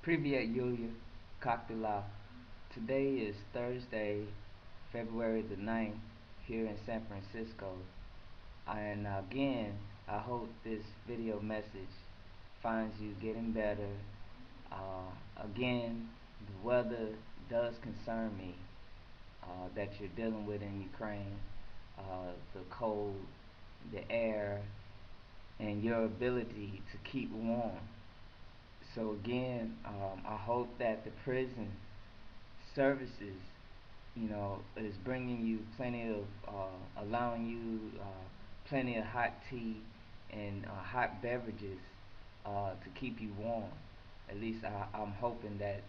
Привет, Yulia. Cocktail. Today is Thursday, February the 9th, here in San Francisco. And again, I hope this video message finds you getting better. Again, the weather does concern me that you're dealing with in Ukraine. The cold, the air, and your ability to keep warm. So again, I hope that the prison services, is bringing you plenty of, allowing you plenty of hot tea and hot beverages to keep you warm. At least I'm hoping that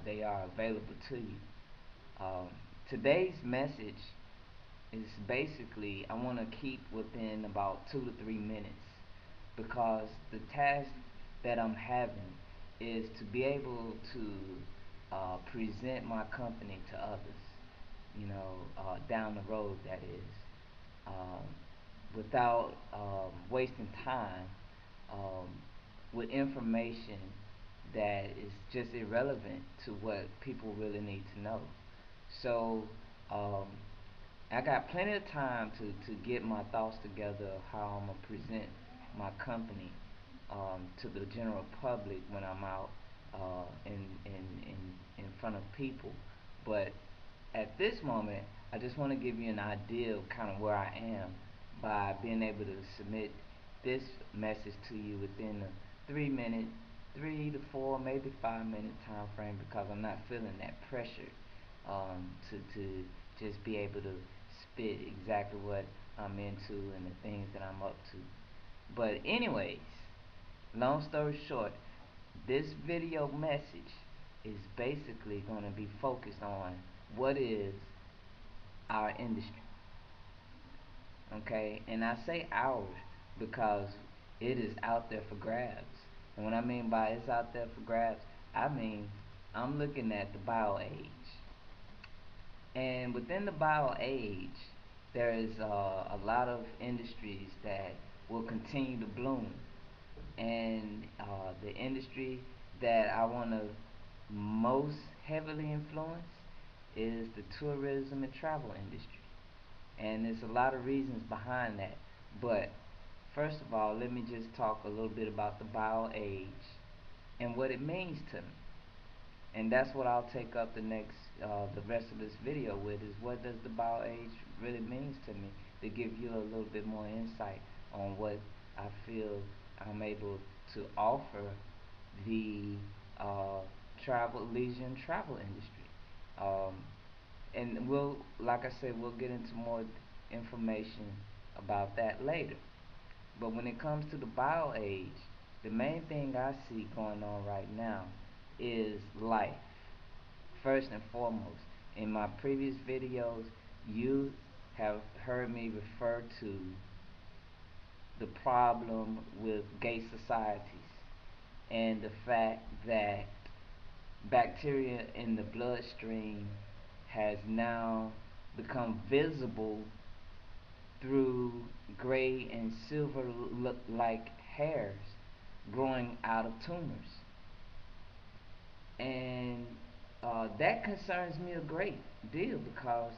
they are available to you. Um, Today's message is basically I want to keep within about 2 to 3 minutes because the task that I'm having is to be able to present my company to others, down the road, that is, um, without wasting time um, with information that is just irrelevant to what people really need to know. So, um, I got plenty of time to get my thoughts together of how I'm gonna present my company to the general public when I'm out in front of people. But at this moment, I just want to give you an idea of kind of where I am by being able to submit this message to you within a 3 minute, 3 to 4, maybe 5 minute time frame because I'm not feeling that pressure to just be able to spit exactly what I'm into and the things that I'm up to. But anyways, long story short, this video message is basically going to be focused on what is our industry. Okay, and I say ours because it is out there for grabs. And what I mean by it's out there for grabs, I mean I'm looking at the bio age. And within the bio age, there is a lot of industries that will continue to bloom. And the industry that I want to most heavily influence is the tourism and travel industry. And there's a lot of reasons behind that. But first of all, let me just talk a little bit about the bio age and what it means to me. And that's what I'll take up the rest of this video with is what does the bio age really means to me to give you a little bit more insight on what I feel I'm able to offer the uh, leisure and travel industry. Um, and like I said, we'll get into more information about that later. But when it comes to the bio age, the main thing I see going on right now is life. First and foremost, in my previous videos, you have heard me refer to the problem with gay societies and the fact that bacteria in the bloodstream has now become visible through gray and silver like hairs growing out of tumors. And that concerns me a great deal because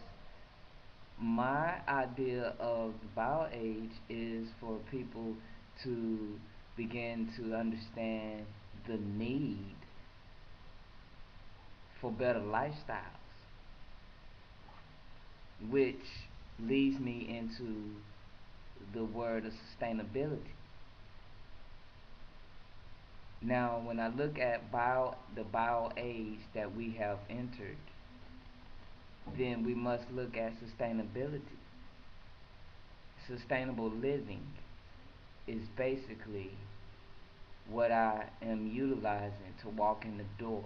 my idea of the bio age is for people to begin to understand the need for better lifestyles, which leads me into the word of sustainability. Now, when I look at the bio age that we have entered, then we must look at sustainability. Sustainable living is basically what I am utilizing to walk in the door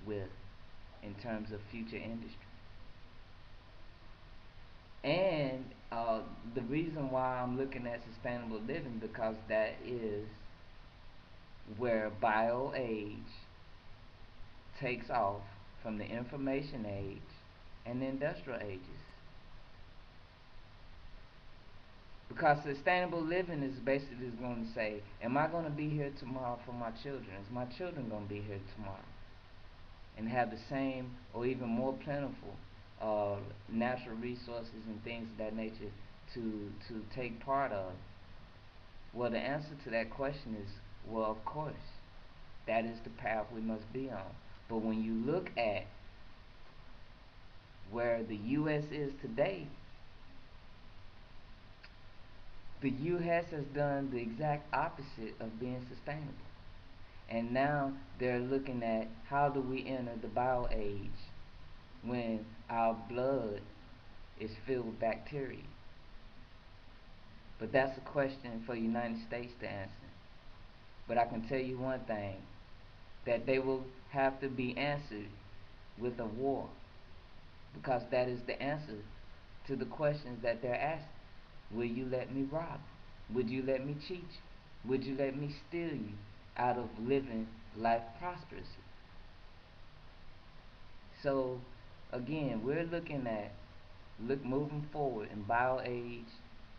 with in terms of future industry. And the reason why I'm looking at sustainable living because that is where bio age takes off from the information age and the industrial ages. Because sustainable living is basically going to say, am I going to be here tomorrow for my children? Is my children going to be here tomorrow? And have the same or even more plentiful uh, natural resources and things of that nature to take part of? Well, the answer to that question is, well, of course, that is the path we must be on. But when you look at where the U.S. is today, the U.S. has done the exact opposite of being sustainable. And now they're looking at how do we enter the bio age when our blood is filled with bacteria. But that's a question for the United States to answer. But I can tell you one thing, that they will have to be answered with a war, because that is the answer to the questions that they're asking. Will you let me rob you? Would you let me cheat you? Would you let me steal you out of living life prosperously? So again, we're looking at moving forward in bio age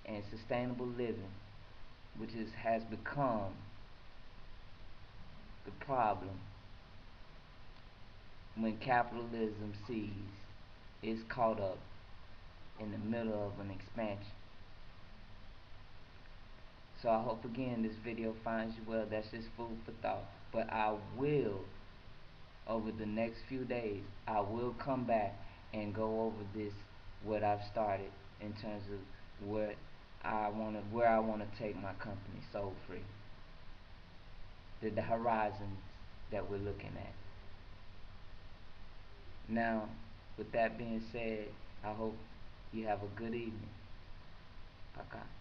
and sustainable living, which has become the problem when capitalism sees it's caught up in the middle of an expansion. So I hope again this video finds you well. That's just food for thought. But I will, over the next few days, I will come back and go over this, what I've started in terms of where I wanna take my company, Soul Free. The horizons that we're looking at. Now, with that being said, I hope you have a good evening. Bye.